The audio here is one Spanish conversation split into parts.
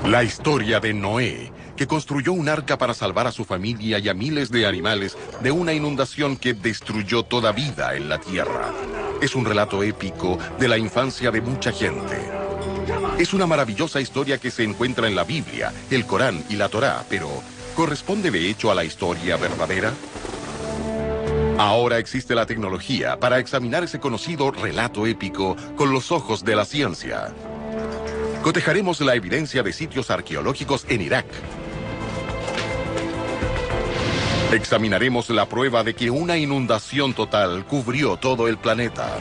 La historia de Noé, que construyó un arca para salvar a su familia y a miles de animales de una inundación que destruyó toda vida en la tierra. Es un relato épico de la infancia de mucha gente. Es una maravillosa historia que se encuentra en la Biblia, el Corán y la Torá, pero ¿corresponde de hecho a la historia verdadera? Ahora existe la tecnología para examinar ese conocido relato épico con los ojos de la ciencia. Cotejaremos la evidencia de sitios arqueológicos en Irak. Examinaremos la prueba de que una inundación total cubrió todo el planeta.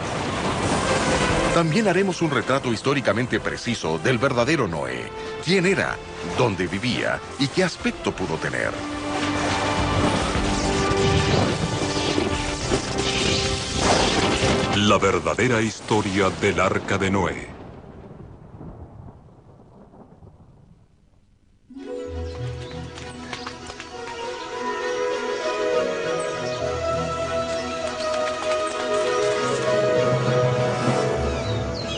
También haremos un retrato históricamente preciso del verdadero Noé. ¿Quién era? ¿Dónde vivía? ¿Y qué aspecto pudo tener? La verdadera historia del Arca de Noé.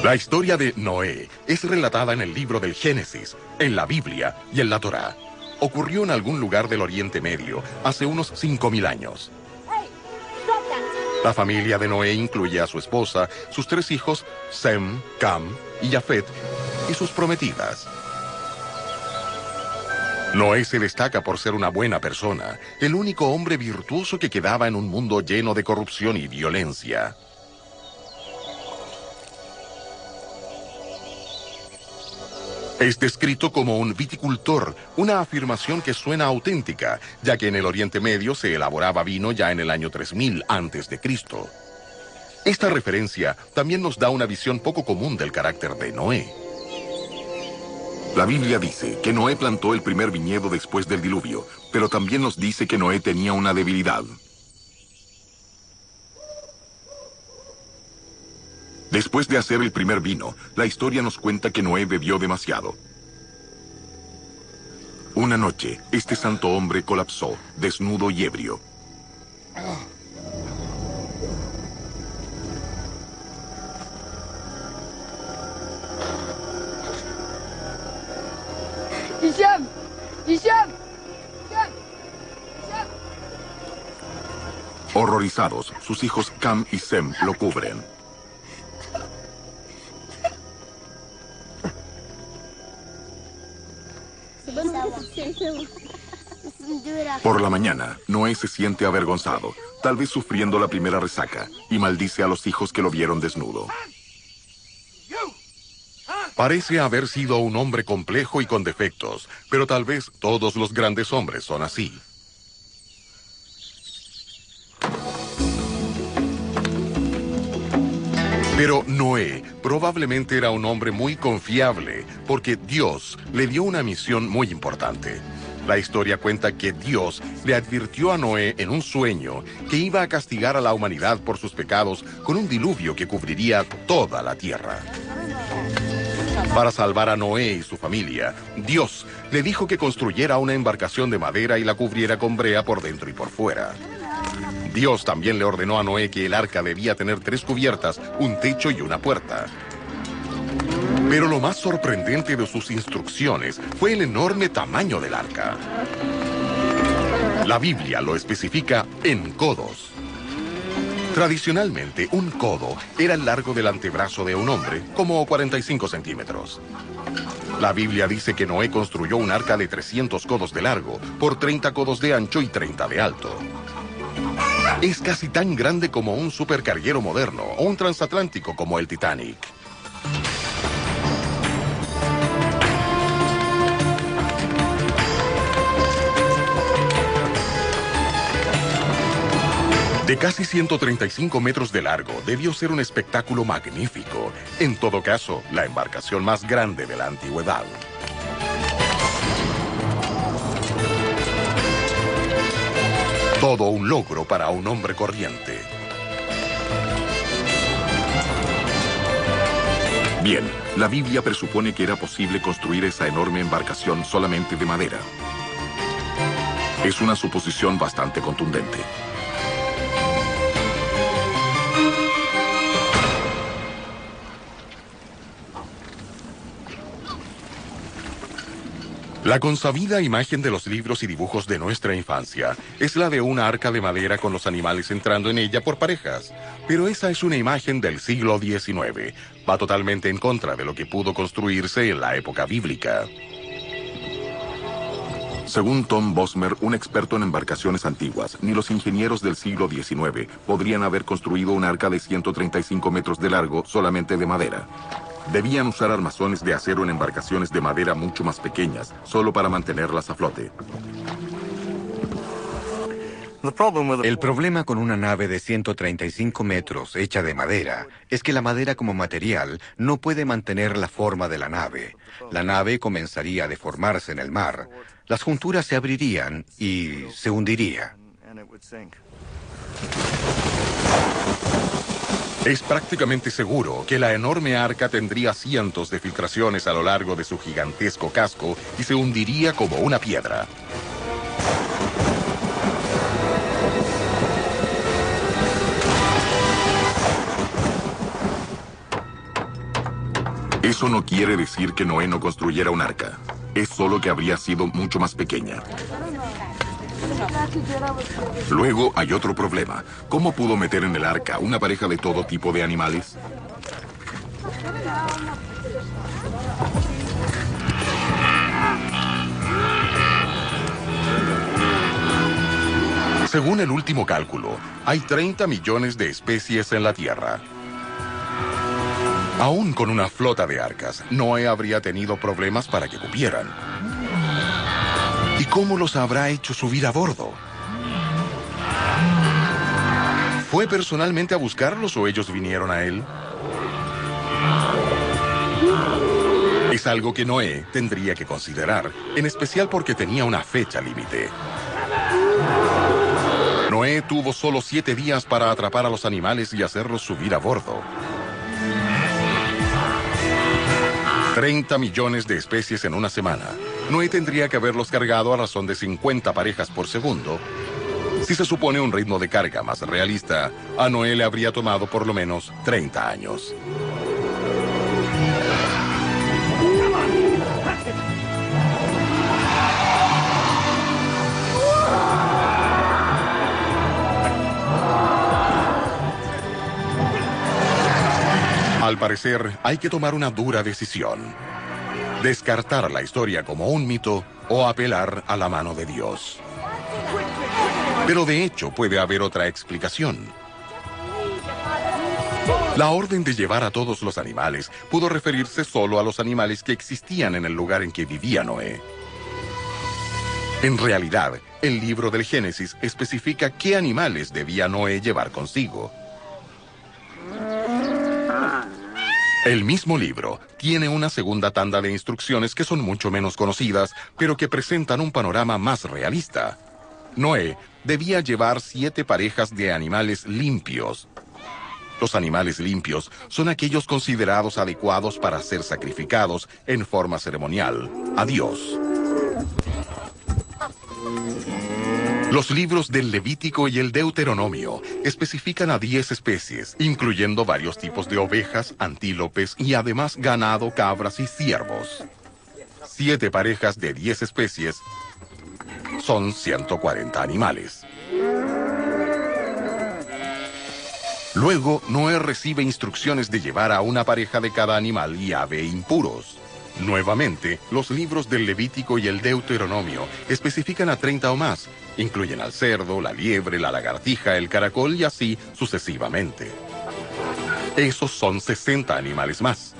La historia de Noé es relatada en el libro del Génesis, en la Biblia y en la Torá. Ocurrió en algún lugar del Oriente Medio hace unos 5000 años. La familia de Noé incluye a su esposa, sus 3 hijos, Sem, Cam y Jafet, y sus prometidas. Noé se destaca por ser una buena persona, el único hombre virtuoso que quedaba en un mundo lleno de corrupción y violencia. Es descrito como un viticultor, una afirmación que suena auténtica, ya que en el Oriente Medio se elaboraba vino ya en el año 3000 a.C. Esta referencia también nos da una visión poco común del carácter de Noé. La Biblia dice que Noé plantó el primer viñedo después del diluvio, pero también nos dice que Noé tenía una debilidad. Después de hacer el primer vino, la historia nos cuenta que Noé bebió demasiado. Una noche, este santo hombre colapsó, desnudo y ebrio. ¡Hisham! ¡Hisham! Horrorizados, sus hijos Cam y Sem lo cubren. Por la mañana, Noé se siente avergonzado, tal vez sufriendo la primera resaca, y maldice a los hijos que lo vieron desnudo. Parece haber sido un hombre complejo y con defectos, pero tal vez todos los grandes hombres son así. Pero Noé probablemente era un hombre muy confiable, porque Dios le dio una misión muy importante. La historia cuenta que Dios le advirtió a Noé en un sueño que iba a castigar a la humanidad por sus pecados con un diluvio que cubriría toda la tierra. Para salvar a Noé y su familia, Dios le dijo que construyera una embarcación de madera y la cubriera con brea por dentro y por fuera. Dios también le ordenó a Noé que el arca debía tener 3 cubiertas, un techo y una puerta. Pero lo más sorprendente de sus instrucciones fue el enorme tamaño del arca. La Biblia lo especifica en codos. Tradicionalmente, un codo era el largo del antebrazo de un hombre, como 45 centímetros. La Biblia dice que Noé construyó un arca de 300 codos de largo, por 30 codos de ancho y 30 de alto. Es casi tan grande como un supercarguero moderno o un transatlántico como el Titanic. De casi 135 metros de largo, debió ser un espectáculo magnífico. En todo caso, la embarcación más grande de la antigüedad. Todo un logro para un hombre corriente. Bien, la Biblia presupone que era posible construir esa enorme embarcación solamente de madera. Es una suposición bastante contundente. La consabida imagen de los libros y dibujos de nuestra infancia es la de una arca de madera con los animales entrando en ella por parejas. Pero esa es una imagen del siglo XIX. Va totalmente en contra de lo que pudo construirse en la época bíblica. Según Tom Bosmer, un experto en embarcaciones antiguas, ni los ingenieros del siglo XIX podrían haber construido un arca de 135 metros de largo solamente de madera. Debían usar armazones de acero en embarcaciones de madera mucho más pequeñas, solo para mantenerlas a flote. El problema con una nave de 135 metros hecha de madera es que la madera como material no puede mantener la forma de la nave. La nave comenzaría a deformarse en el mar, las junturas se abrirían y se hundiría. Es prácticamente seguro que la enorme arca tendría cientos de filtraciones a lo largo de su gigantesco casco y se hundiría como una piedra. Eso no quiere decir que Noé no construyera un arca. Es solo que habría sido mucho más pequeña. Luego hay otro problema. ¿Cómo pudo meter en el arca una pareja de todo tipo de animales? Según el último cálculo, hay 30 millones de especies en la Tierra. Aún con una flota de arcas, Noé habría tenido problemas para que cupieran. ¿Y cómo los habrá hecho subir a bordo? ¿Fue personalmente a buscarlos o ellos vinieron a él? Es algo que Noé tendría que considerar, en especial porque tenía una fecha límite. Noé tuvo solo 7 días para atrapar a los animales y hacerlos subir a bordo. 30 millones de especies en una semana. Noé tendría que haberlos cargado a razón de 50 parejas por segundo. Si se supone un ritmo de carga más realista, a Noé le habría tomado por lo menos 30 años. Al parecer, hay que tomar una dura decisión. Descartar la historia como un mito o apelar a la mano de Dios. Pero de hecho puede haber otra explicación. La orden de llevar a todos los animales pudo referirse solo a los animales que existían en el lugar en que vivía Noé. En realidad, el libro del Génesis especifica qué animales debía Noé llevar consigo. El mismo libro tiene una segunda tanda de instrucciones que son mucho menos conocidas, pero que presentan un panorama más realista. Noé debía llevar 7 parejas de animales limpios. Los animales limpios son aquellos considerados adecuados para ser sacrificados en forma ceremonial a Dios. Los libros del Levítico y el Deuteronomio especifican a 10 especies, incluyendo varios tipos de ovejas, antílopes y además ganado, cabras y ciervos. 7 parejas de 10 especies son 140 animales. Luego, Noé recibe instrucciones de llevar a una pareja de cada animal y ave impuros. Nuevamente, los libros del Levítico y el Deuteronomio especifican a 30 o más. Incluyen al cerdo, la liebre, la lagartija, el caracol y así sucesivamente. Esos son 60 animales más.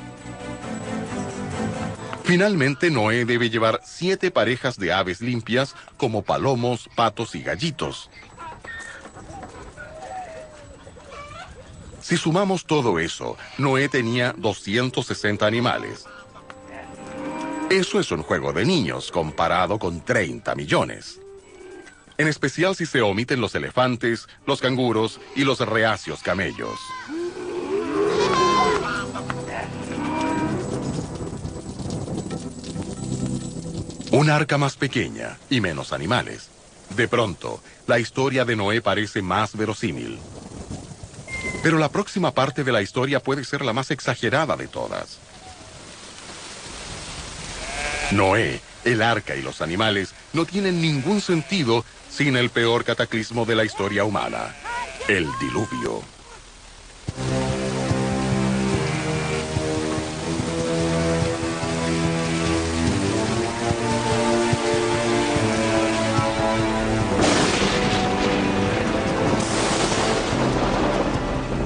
Finalmente, Noé debe llevar 7 parejas de aves limpias como palomos, patos y gallitos. Si sumamos todo eso, Noé tenía 260 animales. Eso es un juego de niños comparado con 30 millones. En especial si se omiten los elefantes, los canguros y los reacios camellos. Un arca más pequeña y menos animales. De pronto, la historia de Noé parece más verosímil. Pero la próxima parte de la historia puede ser la más exagerada de todas. Noé El arca y los animales no tienen ningún sentido sin el peor cataclismo de la historia humana, el diluvio.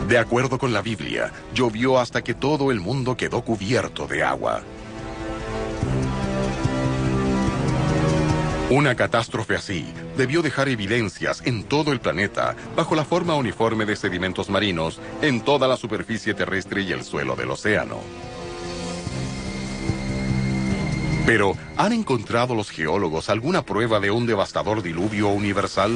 De acuerdo con la Biblia, llovió hasta que todo el mundo quedó cubierto de agua. Una catástrofe así debió dejar evidencias en todo el planeta bajo la forma uniforme de sedimentos marinos en toda la superficie terrestre y el suelo del océano. Pero, ¿han encontrado los geólogos alguna prueba de un devastador diluvio universal?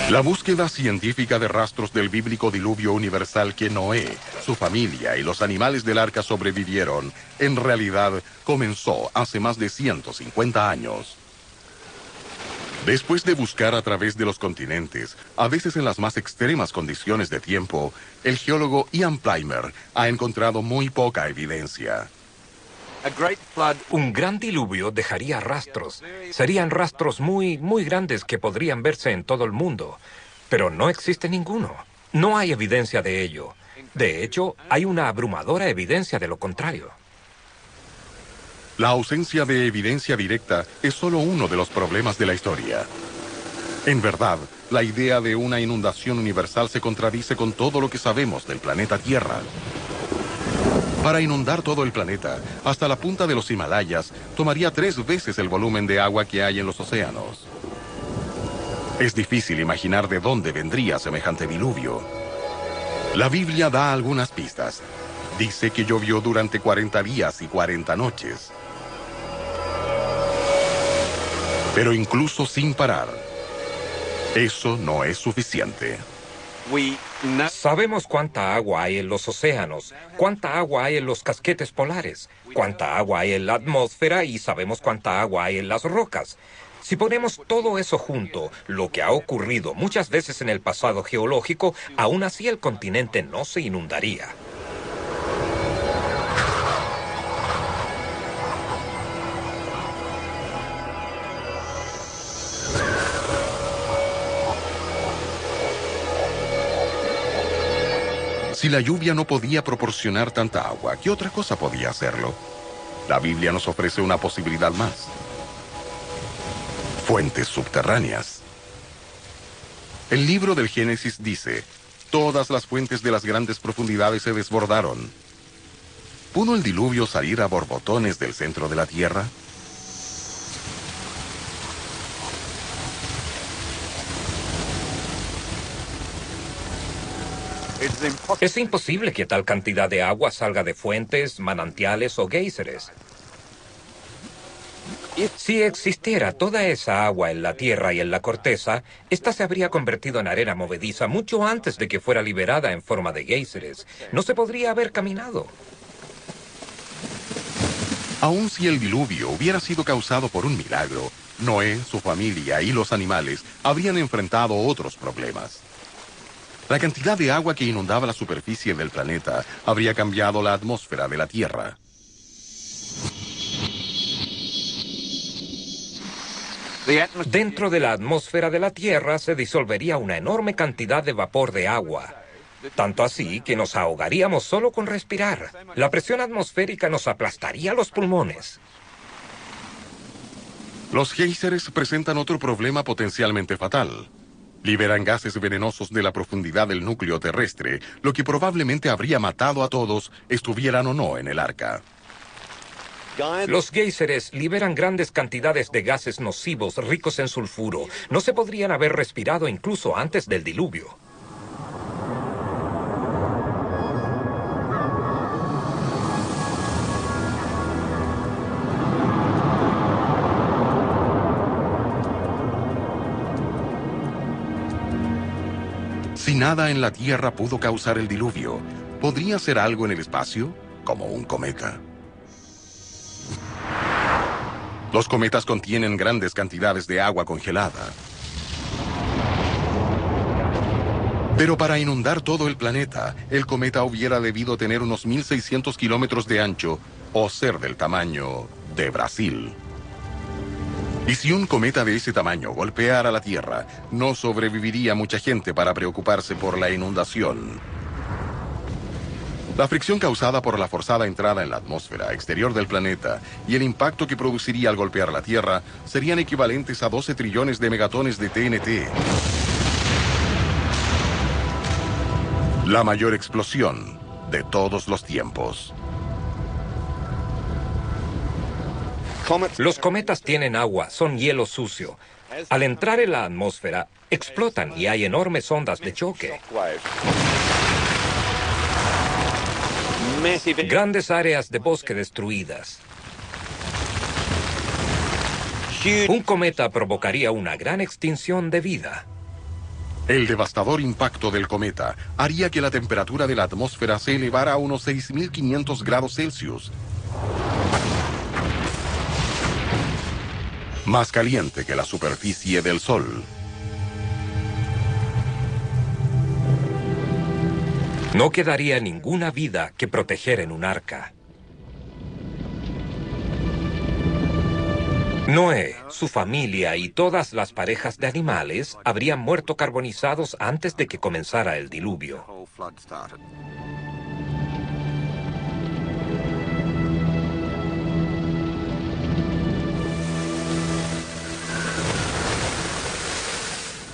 La búsqueda científica de rastros del bíblico diluvio universal que Noé, su familia y los animales del arca sobrevivieron, en realidad comenzó hace más de 150 años. Después de buscar a través de los continentes, a veces en las más extremas condiciones de tiempo, el geólogo Ian Plimer ha encontrado muy poca evidencia. Un gran diluvio dejaría rastros. Serían rastros muy grandes que podrían verse en todo el mundo. Pero no existe ninguno. No hay evidencia de ello. De hecho, hay una abrumadora evidencia de lo contrario. La ausencia de evidencia directa es solo uno de los problemas de la historia. En verdad, la idea de una inundación universal se contradice con todo lo que sabemos del planeta Tierra. Para inundar todo el planeta, hasta la punta de los Himalayas, tomaría 3 veces el volumen de agua que hay en los océanos. Es difícil imaginar de dónde vendría semejante diluvio. La Biblia da algunas pistas. Dice que llovió durante 40 días y 40 noches. Pero incluso sin parar, eso no es suficiente. Sabemos cuánta agua hay en los océanos, cuánta agua hay en los casquetes polares, cuánta agua hay en la atmósfera y sabemos cuánta agua hay en las rocas. Si ponemos todo eso junto, lo que ha ocurrido muchas veces en el pasado geológico, aún así el continente no se inundaría. Si la lluvia no podía proporcionar tanta agua, ¿qué otra cosa podía hacerlo? La Biblia nos ofrece una posibilidad más. Fuentes subterráneas. El libro del Génesis dice, todas las fuentes de las grandes profundidades se desbordaron. ¿Pudo el diluvio salir a borbotones del centro de la tierra? Es imposible que tal cantidad de agua salga de fuentes, manantiales o géiseres. Si existiera toda esa agua en la tierra y en la corteza, esta se habría convertido en arena movediza mucho antes de que fuera liberada en forma de géiseres. No se podría haber caminado. Aun si el diluvio hubiera sido causado por un milagro, Noé, su familia y los animales habrían enfrentado otros problemas. La cantidad de agua que inundaba la superficie del planeta habría cambiado la atmósfera de la Tierra. Dentro de la atmósfera de la Tierra se disolvería una enorme cantidad de vapor de agua. Tanto así que nos ahogaríamos solo con respirar. La presión atmosférica nos aplastaría los pulmones. Los géiseres presentan otro problema potencialmente fatal. Liberan gases venenosos de la profundidad del núcleo terrestre, lo que probablemente habría matado a todos, estuvieran o no en el arca. Los géiseres liberan grandes cantidades de gases nocivos ricos en sulfuro. No se podrían haber respirado incluso antes del diluvio. Si nada en la Tierra pudo causar el diluvio, ¿podría ser algo en el espacio, como un cometa? Los cometas contienen grandes cantidades de agua congelada. Pero para inundar todo el planeta, el cometa hubiera debido tener unos 1.600 kilómetros de ancho o ser del tamaño de Brasil. Y si un cometa de ese tamaño golpeara la Tierra, no sobreviviría mucha gente para preocuparse por la inundación. La fricción causada por la forzada entrada en la atmósfera exterior del planeta y el impacto que produciría al golpear la Tierra serían equivalentes a 12 trillones de megatones de TNT. La mayor explosión de todos los tiempos. Los cometas tienen agua, son hielo sucio. Al entrar en la atmósfera, explotan y hay enormes ondas de choque. Grandes áreas de bosque destruidas. Un cometa provocaría una gran extinción de vida. El devastador impacto del cometa haría que la temperatura de la atmósfera se elevara a unos 6.500 grados Celsius. Más caliente que la superficie del Sol. No quedaría ninguna vida que proteger en un arca. Noé, su familia y todas las parejas de animales habrían muerto carbonizados antes de que comenzara el diluvio.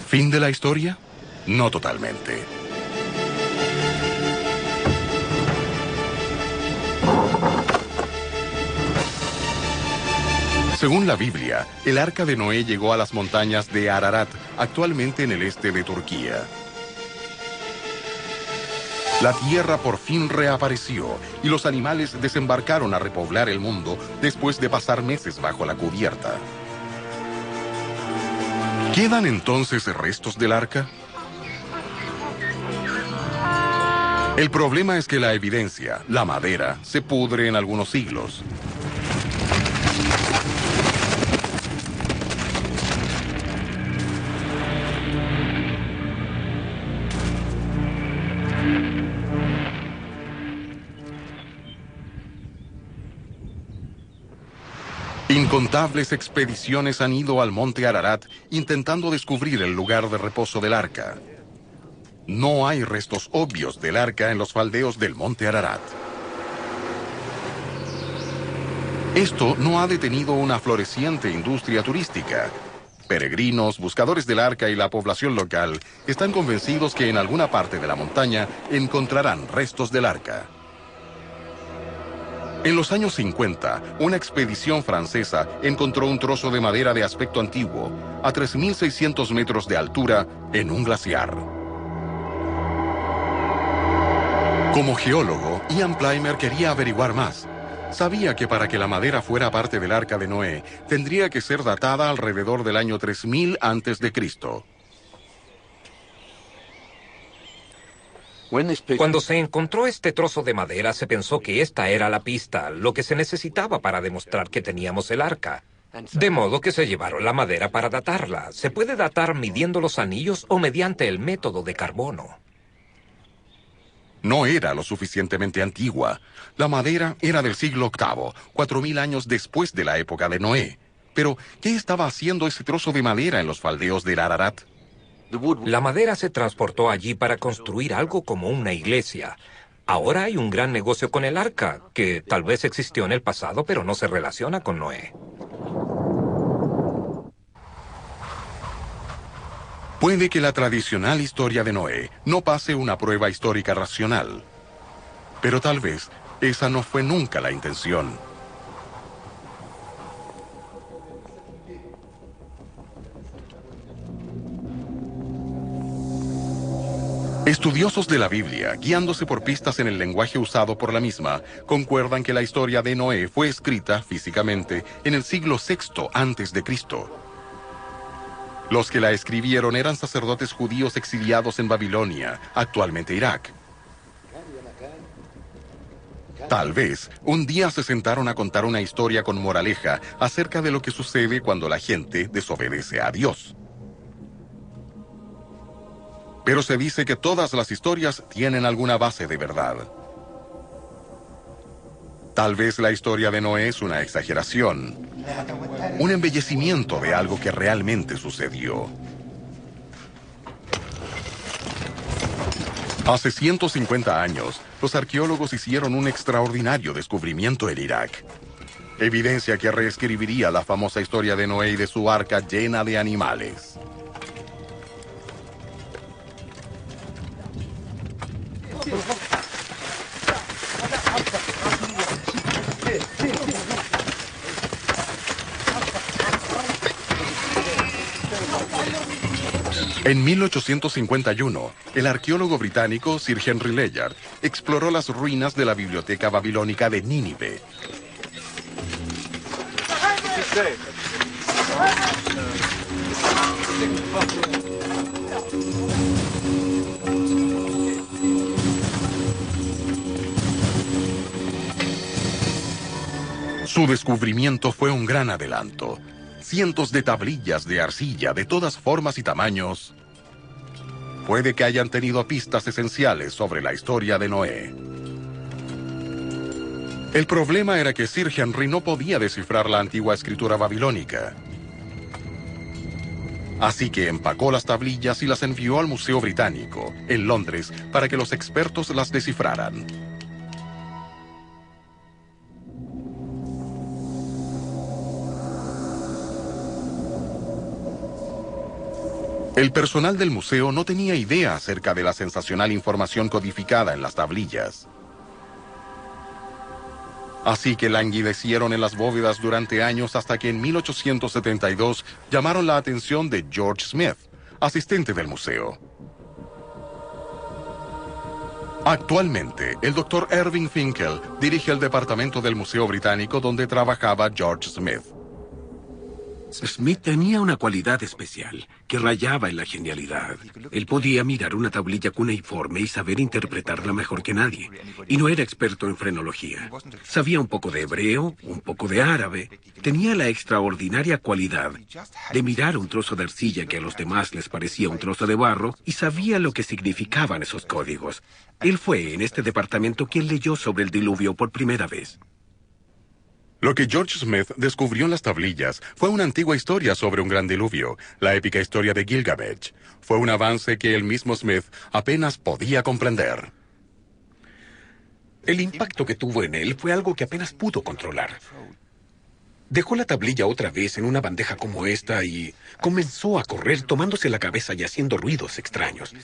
¿Fin de la historia? No totalmente. Según la Biblia, el arca de Noé llegó a las montañas de Ararat, actualmente en el este de Turquía. La tierra por fin reapareció y los animales desembarcaron a repoblar el mundo después de pasar meses bajo la cubierta. ¿Quedan entonces restos del arca? El problema es que la evidencia, la madera, se pudre en algunos siglos. Incontables expediciones han ido al monte Ararat intentando descubrir el lugar de reposo del arca. No hay restos obvios del arca en los faldeos del monte Ararat. Esto no ha detenido una floreciente industria turística. Peregrinos, buscadores del arca y la población local están convencidos que en alguna parte de la montaña encontrarán restos del arca. En los años 50, una expedición francesa encontró un trozo de madera de aspecto antiguo, a 3.600 metros de altura, en un glaciar. Como geólogo, Ian Plimer quería averiguar más. Sabía que para que la madera fuera parte del arca de Noé, tendría que ser datada alrededor del año 3000 a.C. Cuando se encontró este trozo de madera, se pensó que esta era la pista, lo que se necesitaba para demostrar que teníamos el arca. De modo que se llevaron la madera para datarla. Se puede datar midiendo los anillos o mediante el método de carbono. No era lo suficientemente antigua. La madera era del siglo VIII, 4000 años después de la época de Noé. Pero, ¿qué estaba haciendo ese trozo de madera en los faldeos del Ararat? La madera se transportó allí para construir algo como una iglesia. Ahora hay un gran negocio con el arca, que tal vez existió en el pasado, pero no se relaciona con Noé. Puede que la tradicional historia de Noé no pase una prueba histórica racional. Pero tal vez esa no fue nunca la intención. Estudiosos de la Biblia, guiándose por pistas en el lenguaje usado por la misma, concuerdan que la historia de Noé fue escrita físicamente en el siglo VI a.C. Los que la escribieron eran sacerdotes judíos exiliados en Babilonia, actualmente Irak. Tal vez un día se sentaron a contar una historia con moraleja acerca de lo que sucede cuando la gente desobedece a Dios. Pero se dice que todas las historias tienen alguna base de verdad. Tal vez la historia de Noé es una exageración, un embellecimiento de algo que realmente sucedió. Hace 150 años, los arqueólogos hicieron un extraordinario descubrimiento en Irak. Evidencia que reescribiría la famosa historia de Noé y de su arca llena de animales. En 1851, el arqueólogo británico Sir Henry Layard exploró las ruinas de la biblioteca babilónica de Nínive. Su descubrimiento fue un gran adelanto. Cientos de tablillas de arcilla de todas formas y tamaños. Puede que hayan tenido pistas esenciales sobre la historia de Noé. El problema era que Sir Henry no podía descifrar la antigua escritura babilónica. Así que empacó las tablillas y las envió al Museo Británico, en Londres, para que los expertos las descifraran. El personal del museo no tenía idea acerca de la sensacional información codificada en las tablillas. Así que languidecieron en las bóvedas durante años hasta que en 1872 llamaron la atención de George Smith, asistente del museo. Actualmente, el Dr. Irving Finkel dirige el departamento del Museo Británico donde trabajaba George Smith. Smith tenía una cualidad especial, que rayaba en la genialidad. Él podía mirar una tablilla cuneiforme y saber interpretarla mejor que nadie. Y no era experto en frenología. Sabía un poco de hebreo, un poco de árabe. Tenía la extraordinaria cualidad de mirar un trozo de arcilla que a los demás les parecía un trozo de barro y sabía lo que significaban esos códigos. Él fue en este departamento quien leyó sobre el diluvio por primera vez. Lo que George Smith descubrió en las tablillas fue una antigua historia sobre un gran diluvio, la épica historia de Gilgamesh. Fue un avance que el mismo Smith apenas podía comprender. El impacto que tuvo en él fue algo que apenas pudo controlar. Dejó la tablilla otra vez en una bandeja como esta y comenzó a correr tomándose la cabeza y haciendo ruidos extraños.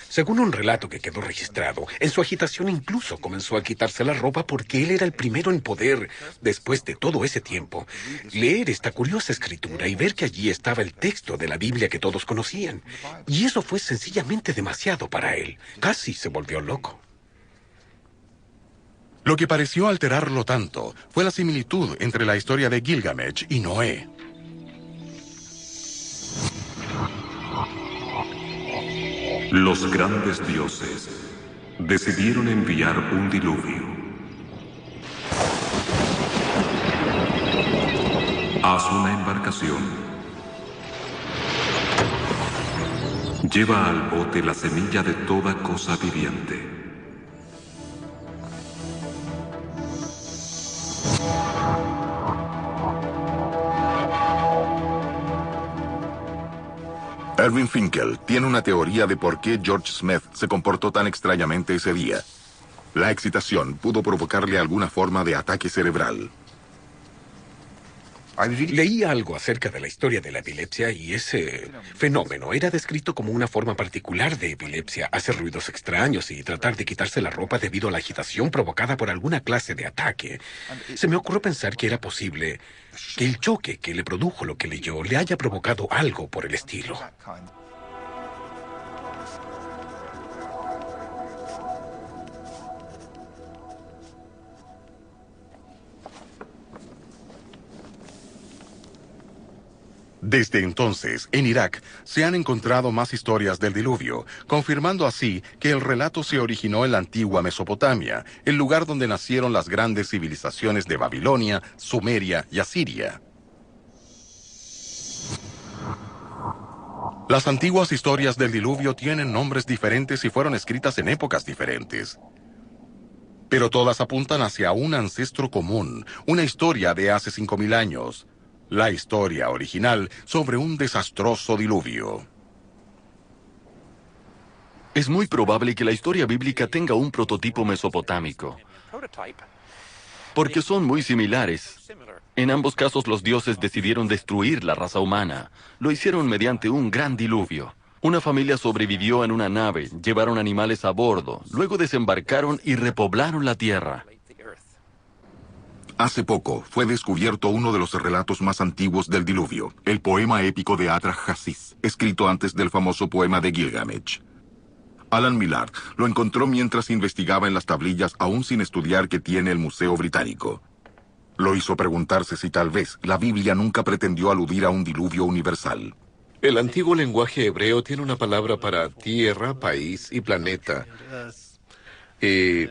Según un relato que quedó registrado, en su agitación incluso comenzó a quitarse la ropa porque él era el primero en poder, después de todo ese tiempo, leer esta curiosa escritura y ver que allí estaba el texto de la Biblia que todos conocían. Y eso fue sencillamente demasiado para él. Casi se volvió loco. Lo que pareció alterarlo tanto fue la similitud entre la historia de Gilgamesh y Noé. Los grandes dioses decidieron enviar un diluvio. Haz una embarcación. Lleva al bote la semilla de toda cosa viviente. Irving Finkel tiene una teoría de por qué George Smith se comportó tan extrañamente ese día. La excitación pudo provocarle alguna forma de ataque cerebral. Leí algo acerca de la historia de la epilepsia y ese fenómeno era descrito como una forma particular de epilepsia, hacer ruidos extraños y tratar de quitarse la ropa debido a la agitación provocada por alguna clase de ataque. Se me ocurrió pensar que era posible que el choque que le produjo lo que leyó le haya provocado algo por el estilo. Desde entonces, en Irak, se han encontrado más historias del diluvio, confirmando así que el relato se originó en la antigua Mesopotamia, el lugar donde nacieron las grandes civilizaciones de Babilonia, Sumeria y Asiria. Las antiguas historias del diluvio tienen nombres diferentes y fueron escritas en épocas diferentes. Pero todas apuntan hacia un ancestro común, una historia de hace 5000 años. La historia original sobre un desastroso diluvio. Es muy probable que la historia bíblica tenga un prototipo mesopotámico, porque son muy similares. En ambos casos los dioses decidieron destruir la raza humana. Lo hicieron mediante un gran diluvio. Una familia sobrevivió en una nave, llevaron animales a bordo, luego desembarcaron y repoblaron la tierra. Hace poco fue descubierto uno de los relatos más antiguos del diluvio, el poema épico de Atrahasis, escrito antes del famoso poema de Gilgamesh. Alan Millard lo encontró mientras investigaba en las tablillas, aún sin estudiar, que tiene el Museo Británico. Lo hizo preguntarse si tal vez la Biblia nunca pretendió aludir a un diluvio universal. El antiguo lenguaje hebreo tiene una palabra para tierra, país y planeta. Y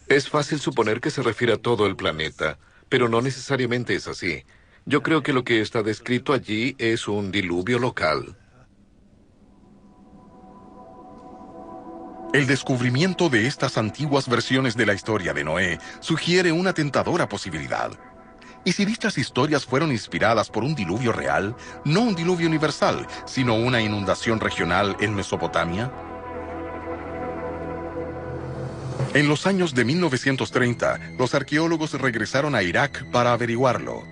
es fácil suponer que se refiere a todo el planeta, pero no necesariamente es así. Yo creo que lo que está descrito allí es un diluvio local. El descubrimiento de estas antiguas versiones de la historia de Noé sugiere una tentadora posibilidad. ¿Y si dichas historias fueron inspiradas por un diluvio real, no un diluvio universal, sino una inundación regional en Mesopotamia? En los años de 1930, los arqueólogos regresaron a Irak para averiguarlo.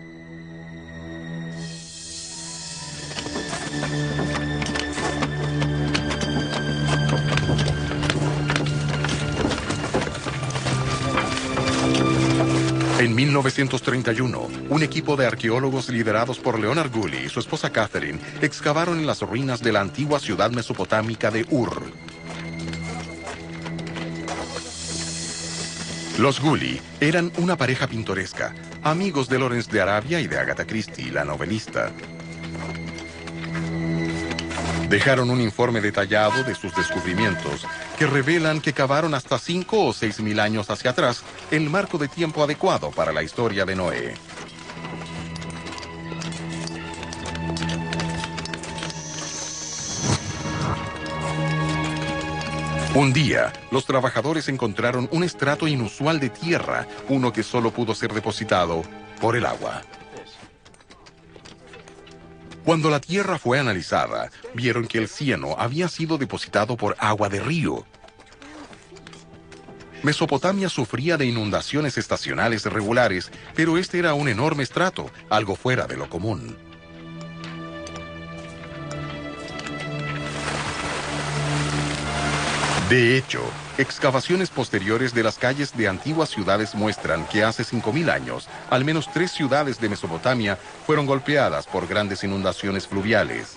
En 1931, un equipo de arqueólogos liderados por Leonard Gully y su esposa Catherine excavaron en las ruinas de la antigua ciudad mesopotámica de Ur. Los Gully eran una pareja pintoresca, amigos de Lawrence de Arabia y de Agatha Christie, la novelista. Dejaron un informe detallado de sus descubrimientos que revelan que cavaron hasta 5 o 6 mil años hacia atrás, el marco de tiempo adecuado para la historia de Noé. Un día, los trabajadores encontraron un estrato inusual de tierra, uno que solo pudo ser depositado por el agua. Cuando la tierra fue analizada, vieron que el cieno había sido depositado por agua de río. Mesopotamia sufría de inundaciones estacionales regulares, pero este era un enorme estrato, algo fuera de lo común. De hecho, excavaciones posteriores de las calles de antiguas ciudades muestran que hace 5000 años, al menos 3 ciudades de Mesopotamia fueron golpeadas por grandes inundaciones fluviales.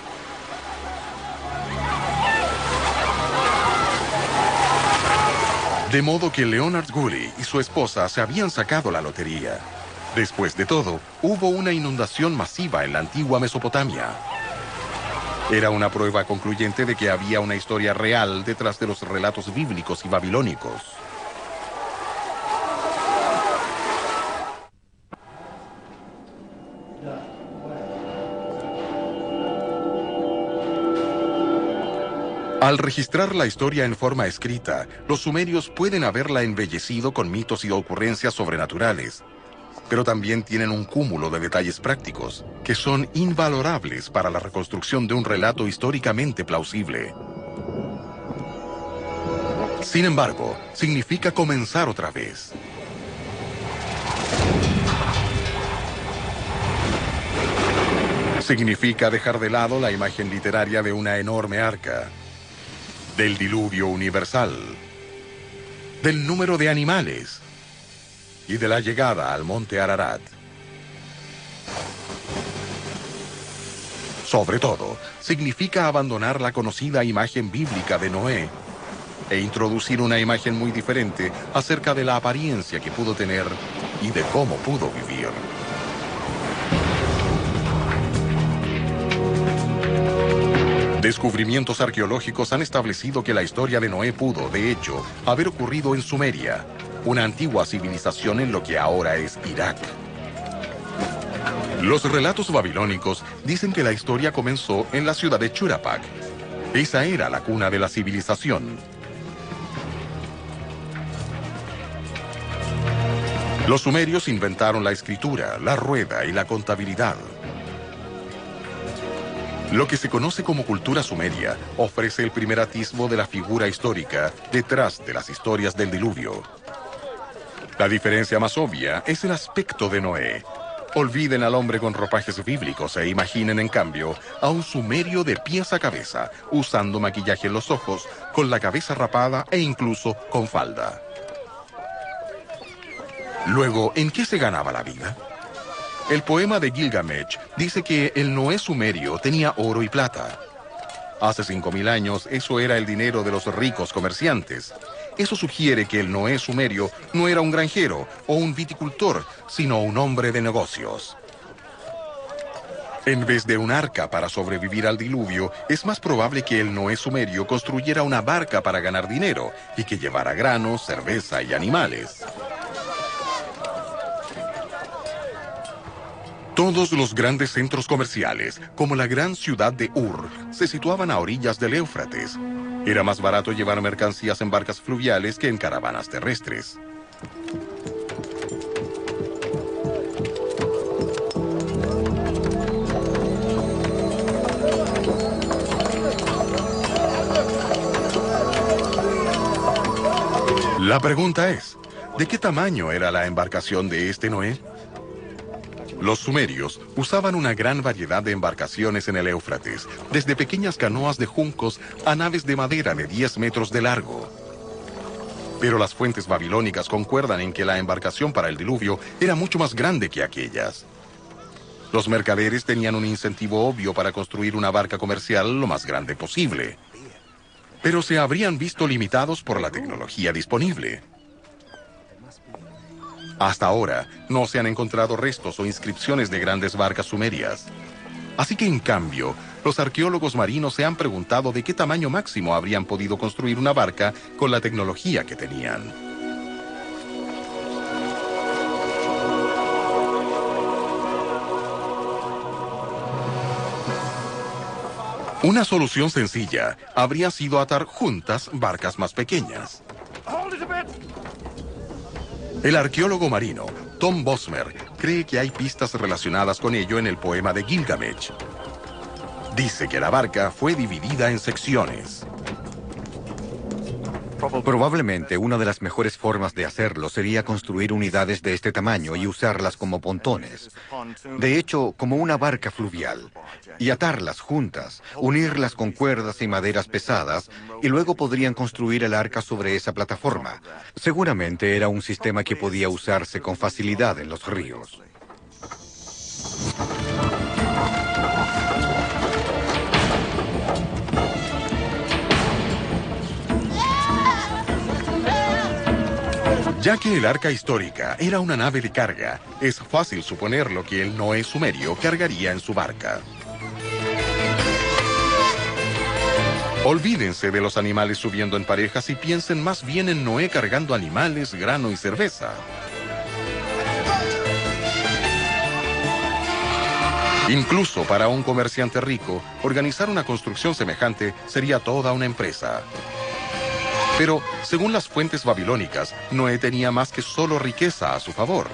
De modo que Leonard Gully y su esposa se habían sacado la lotería. Después de todo, hubo una inundación masiva en la antigua Mesopotamia. Era una prueba concluyente de que había una historia real detrás de los relatos bíblicos y babilónicos. Al registrar la historia en forma escrita, los sumerios pueden haberla embellecido con mitos y ocurrencias sobrenaturales, pero también tienen un cúmulo de detalles prácticos que son invalorables para la reconstrucción de un relato históricamente plausible. Sin embargo, significa comenzar otra vez. Significa dejar de lado la imagen literaria de una enorme arca, del diluvio universal, del número de animales y de la llegada al monte Ararat. Sobre todo, significa abandonar la conocida imagen bíblica de Noé e introducir una imagen muy diferente acerca de la apariencia que pudo tener y de cómo pudo vivir. Descubrimientos arqueológicos han establecido que la historia de Noé pudo, de hecho, haber ocurrido en Sumeria, una antigua civilización en lo que ahora es Irak. Los relatos babilónicos dicen que la historia comenzó en la ciudad de Churapak. Esa era la cuna de la civilización. Los sumerios inventaron la escritura, la rueda y la contabilidad. Lo que se conoce como cultura sumeria ofrece el primer atisbo de la figura histórica detrás de las historias del diluvio. La diferencia más obvia es el aspecto de Noé. Olviden al hombre con ropajes bíblicos e imaginen, en cambio, a un sumerio de pies a cabeza, usando maquillaje en los ojos, con la cabeza rapada e incluso con falda. Luego, ¿en qué se ganaba la vida? El poema de Gilgamesh dice que el Noé sumerio tenía oro y plata. Hace 5000 años, eso era el dinero de los ricos comerciantes. Eso sugiere que el Noé sumerio no era un granjero o un viticultor, sino un hombre de negocios. En vez de un arca para sobrevivir al diluvio, es más probable que el Noé sumerio construyera una barca para ganar dinero y que llevara granos, cerveza y animales. Todos los grandes centros comerciales, como la gran ciudad de Ur, se situaban a orillas del Éufrates. Era más barato llevar mercancías en barcas fluviales que en caravanas terrestres. La pregunta es, ¿de qué tamaño era la embarcación de este Noé? Los sumerios usaban una gran variedad de embarcaciones en el Éufrates, desde pequeñas canoas de juncos a naves de madera de 10 metros de largo. Pero las fuentes babilónicas concuerdan en que la embarcación para el diluvio era mucho más grande que aquellas. Los mercaderes tenían un incentivo obvio para construir una barca comercial lo más grande posible. Pero se habrían visto limitados por la tecnología disponible. Hasta ahora, no se han encontrado restos o inscripciones de grandes barcas sumerias. Así que, en cambio, los arqueólogos marinos se han preguntado de qué tamaño máximo habrían podido construir una barca con la tecnología que tenían. Una solución sencilla habría sido atar juntas barcas más pequeñas. El arqueólogo marino Tom Bosmer cree que hay pistas relacionadas con ello en el poema de Gilgamesh. Dice que la barca fue dividida en secciones. Probablemente una de las mejores formas de hacerlo sería construir unidades de este tamaño y usarlas como pontones. De hecho, como una barca fluvial. Y atarlas juntas, unirlas con cuerdas y maderas pesadas, y luego podrían construir el arca sobre esa plataforma. Seguramente era un sistema que podía usarse con facilidad en los ríos. Ya que el arca histórica era una nave de carga, es fácil suponer lo que el Noé sumerio cargaría en su barca. Olvídense de los animales subiendo en parejas y piensen más bien en Noé cargando animales, grano y cerveza. Incluso para un comerciante rico, organizar una construcción semejante sería toda una empresa. Pero, según las fuentes babilónicas, Noé tenía más que solo riqueza a su favor.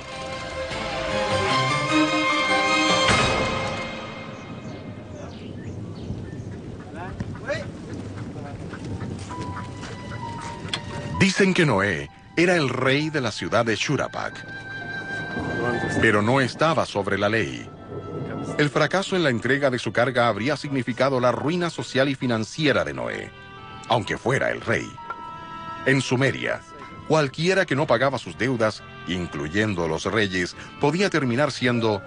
Dicen que Noé era el rey de la ciudad de Churapak, pero no estaba sobre la ley. El fracaso en la entrega de su carga habría significado la ruina social y financiera de Noé, aunque fuera el rey. En Sumeria, cualquiera que no pagaba sus deudas, incluyendo los reyes, podía terminar siendo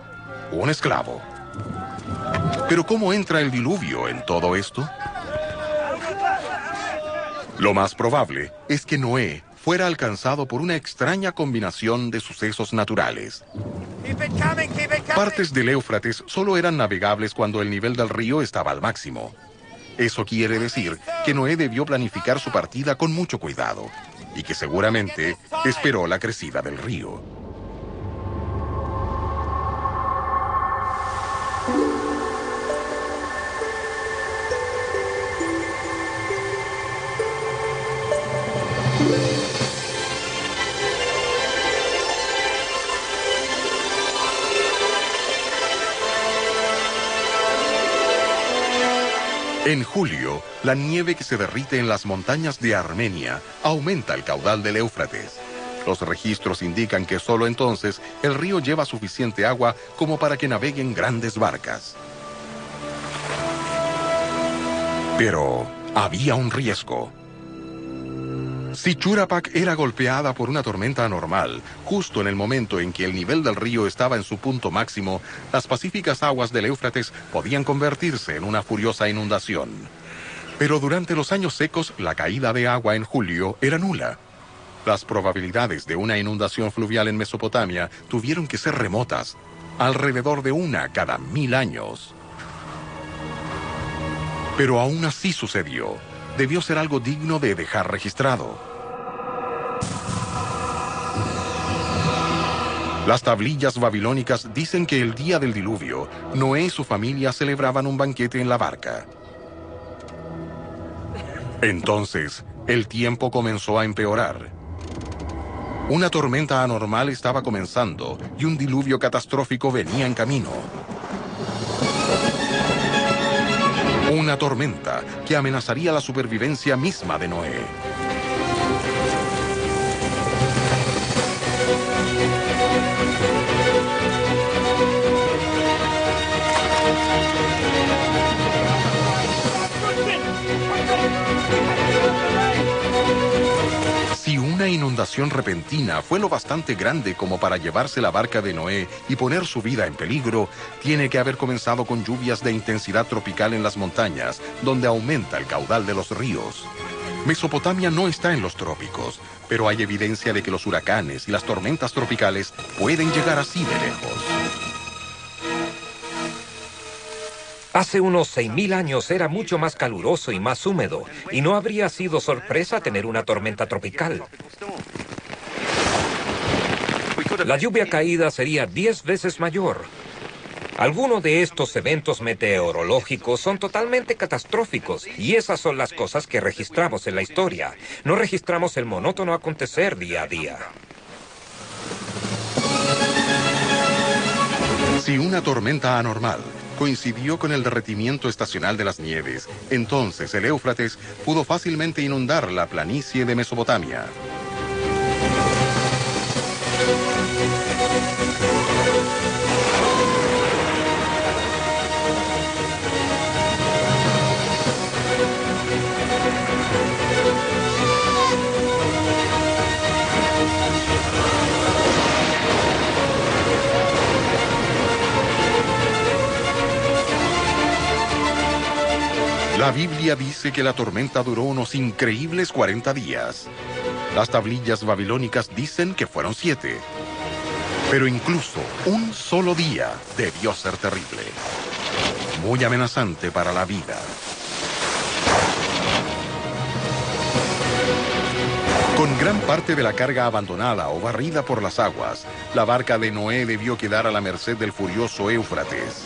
un esclavo. Pero ¿cómo entra el diluvio en todo esto? Lo más probable es que Noé fuera alcanzado por una extraña combinación de sucesos naturales. Partes del Éufrates solo eran navegables cuando el nivel del río estaba al máximo. Eso quiere decir que Noé debió planificar su partida con mucho cuidado y que seguramente esperó la crecida del río. En julio, la nieve que se derrite en las montañas de Armenia aumenta el caudal del Éufrates. Los registros indican que solo entonces el río lleva suficiente agua como para que naveguen grandes barcas. Pero había un riesgo. Si Churapac era golpeada por una tormenta anormal, justo en el momento en que el nivel del río estaba en su punto máximo, las pacíficas aguas del Éufrates podían convertirse en una furiosa inundación. Pero durante los años secos, la caída de agua en julio era nula. Las probabilidades de una inundación fluvial en Mesopotamia tuvieron que ser remotas, alrededor de una cada 1000 años. Pero aún así sucedió. Debió ser algo digno de dejar registrado. Las tablillas babilónicas dicen que el día del diluvio, Noé y su familia celebraban un banquete en la barca. Entonces, el tiempo comenzó a empeorar. Una tormenta anormal estaba comenzando y un diluvio catastrófico venía en camino. Una tormenta que amenazaría la supervivencia misma de Noé. Si una inundación repentina fue lo bastante grande como para llevarse la barca de Noé y poner su vida en peligro, tiene que haber comenzado con lluvias de intensidad tropical en las montañas, donde aumenta el caudal de los ríos. Mesopotamia no está en los trópicos, pero hay evidencia de que los huracanes y las tormentas tropicales pueden llegar así de lejos. Hace unos 6.000 años era mucho más caluroso y más húmedo, y no habría sido sorpresa tener una tormenta tropical. La lluvia caída sería 10 veces mayor. Algunos de estos eventos meteorológicos son totalmente catastróficos, y esas son las cosas que registramos en la historia. No registramos el monótono acontecer día a día. Si una tormenta anormal coincidió con el derretimiento estacional de las nieves, entonces el Éufrates pudo fácilmente inundar la planicie de Mesopotamia. La Biblia dice que la tormenta duró unos increíbles 40 días. Las tablillas babilónicas dicen que fueron 7. Pero incluso un solo día debió ser terrible. Muy amenazante para la vida. Con gran parte de la carga abandonada o barrida por las aguas, la barca de Noé debió quedar a la merced del furioso Éufrates.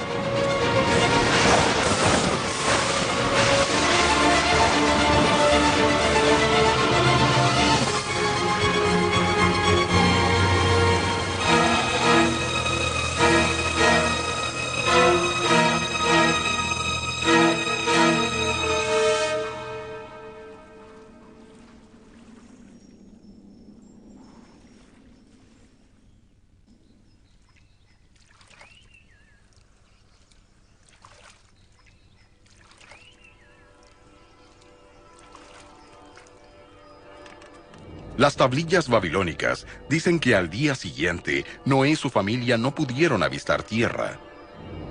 Las tablillas babilónicas dicen que al día siguiente, Noé y su familia no pudieron avistar tierra.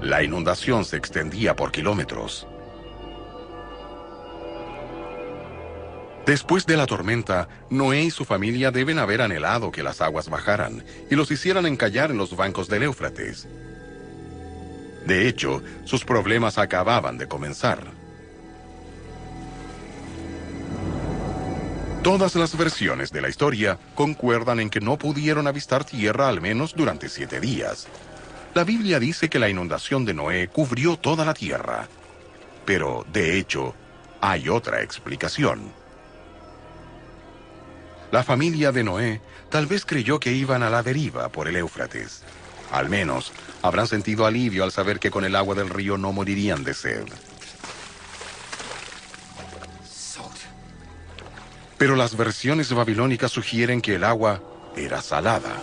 La inundación se extendía por kilómetros. Después de la tormenta, Noé y su familia deben haber anhelado que las aguas bajaran y los hicieran encallar en los bancos del Éufrates. De hecho, sus problemas acababan de comenzar. Todas las versiones de la historia concuerdan en que no pudieron avistar tierra al menos durante 7 días. La Biblia dice que la inundación de Noé cubrió toda la tierra. Pero, de hecho, hay otra explicación. La familia de Noé tal vez creyó que iban a la deriva por el Éufrates. Al menos, habrán sentido alivio al saber que con el agua del río no morirían de sed. Pero las versiones babilónicas sugieren que el agua era salada.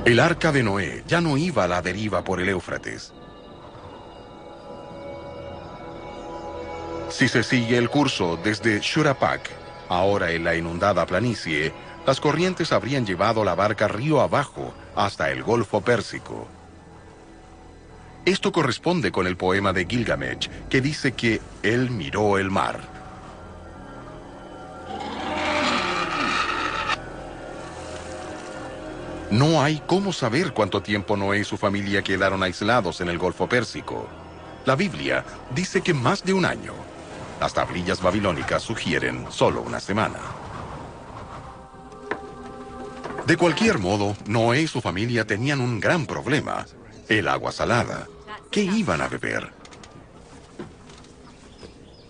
El arca de Noé ya no iba a la deriva por el Éufrates. Si se sigue el curso desde Shurapak, ahora en la inundada planicie, las corrientes habrían llevado la barca río abajo hasta el Golfo Pérsico. Esto corresponde con el poema de Gilgamesh, que dice que él miró el mar. No hay cómo saber cuánto tiempo Noé y su familia quedaron aislados en el Golfo Pérsico. La Biblia dice que más de un año. Las tablillas babilónicas sugieren solo una semana. De cualquier modo, Noé y su familia tenían un gran problema: el agua salada. ¿Qué iban a beber?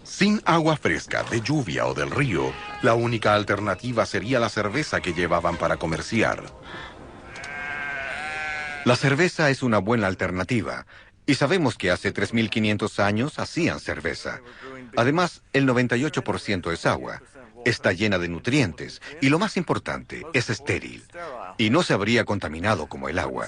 Sin agua fresca, de lluvia o del río, la única alternativa sería la cerveza que llevaban para comerciar. La cerveza es una buena alternativa, y sabemos que hace 3.500 años hacían cerveza. Además, el 98% es agua. Está llena de nutrientes, y lo más importante, es estéril. Y no se habría contaminado como el agua.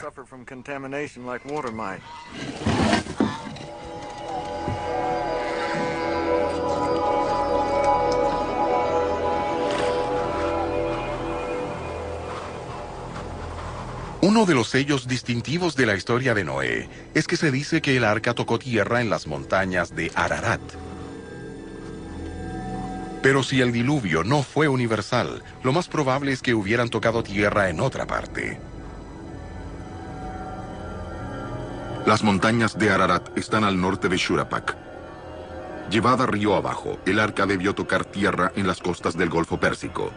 Uno de los sellos distintivos de la historia de Noé es que se dice que el arca tocó tierra en las montañas de Ararat. Pero si el diluvio no fue universal, lo más probable es que hubieran tocado tierra en otra parte. Las montañas de Ararat están al norte de Shurapak. Llevada río abajo, el arca debió tocar tierra en las costas del Golfo Pérsico.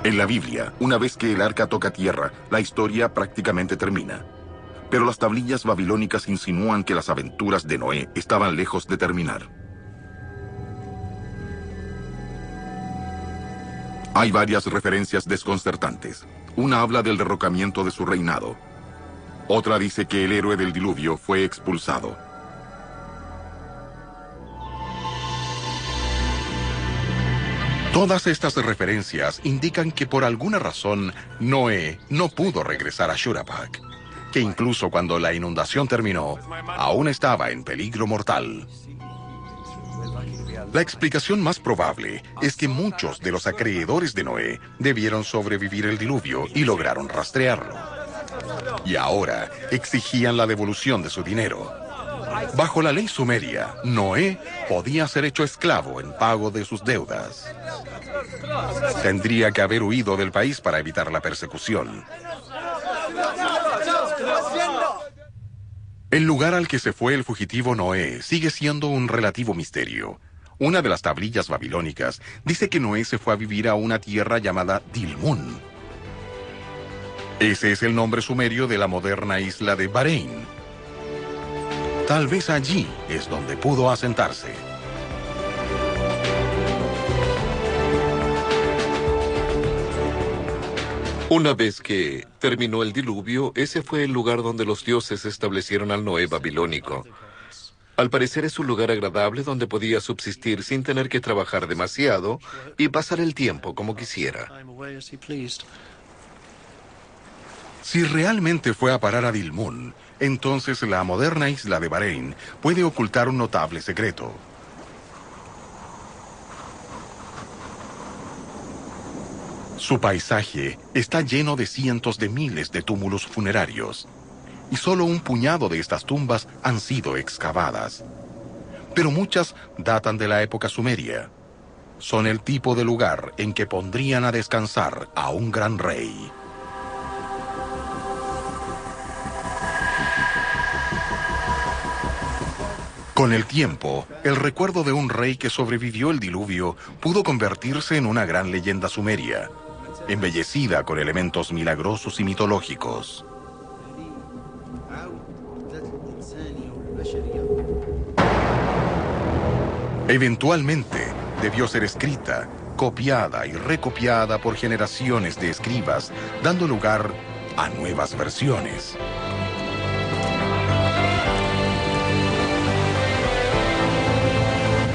En la Biblia, una vez que el arca toca tierra, la historia prácticamente termina. Pero las tablillas babilónicas insinúan que las aventuras de Noé estaban lejos de terminar. Hay varias referencias desconcertantes. Una habla del derrocamiento de su reinado. Otra dice que el héroe del diluvio fue expulsado. Todas estas referencias indican que por alguna razón Noé no pudo regresar a Shurapak, que incluso cuando la inundación terminó, aún estaba en peligro mortal. La explicación más probable es que muchos de los acreedores de Noé debieron sobrevivir el diluvio y lograron rastrearlo. Y ahora exigían la devolución de su dinero. Bajo la ley sumeria, Noé podía ser hecho esclavo en pago de sus deudas. Tendría que haber huido del país para evitar la persecución. El lugar al que se fue el fugitivo Noé sigue siendo un relativo misterio. Una de las tablillas babilónicas dice que Noé se fue a vivir a una tierra llamada Dilmun. Ese es el nombre sumerio de la moderna isla de Bahrein. Tal vez allí es donde pudo asentarse. Una vez que terminó el diluvio, ese fue el lugar donde los dioses establecieron al Noé babilónico. Al parecer es un lugar agradable donde podía subsistir sin tener que trabajar demasiado y pasar el tiempo como quisiera. Si realmente fue a parar a Dilmun, entonces la moderna isla de Bahrein puede ocultar un notable secreto. Su paisaje está lleno de cientos de miles de túmulos funerarios, y solo un puñado de estas tumbas han sido excavadas. Pero muchas datan de la época sumeria. Son el tipo de lugar en que pondrían a descansar a un gran rey. Con el tiempo, el recuerdo de un rey que sobrevivió el diluvio pudo convertirse en una gran leyenda sumeria. embellecida con elementos milagrosos y mitológicos. Eventualmente, debió ser escrita, copiada y recopiada por generaciones de escribas, dando lugar a nuevas versiones.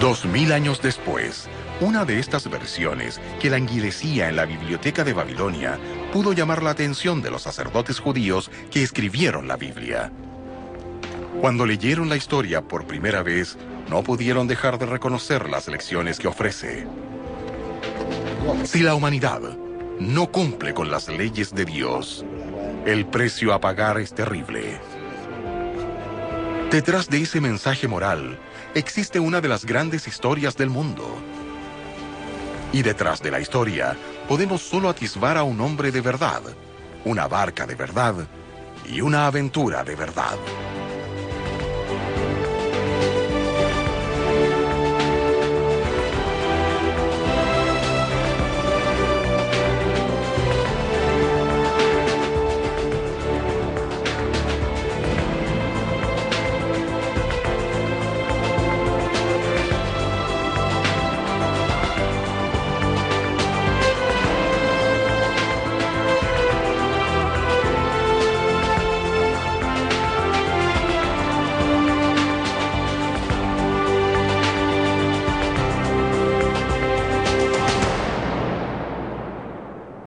Dos mil años después, una de estas versiones, que languidecía en la biblioteca de Babilonia, pudo llamar la atención de los sacerdotes judíos que escribieron la Biblia. Cuando leyeron la historia por primera vez, no pudieron dejar de reconocer las lecciones que ofrece. Si la humanidad no cumple con las leyes de Dios, el precio a pagar es terrible. Detrás de ese mensaje moral, existe una de las grandes historias del mundo. Y detrás de la historia, podemos solo atisbar a un hombre de verdad, una barca de verdad y una aventura de verdad.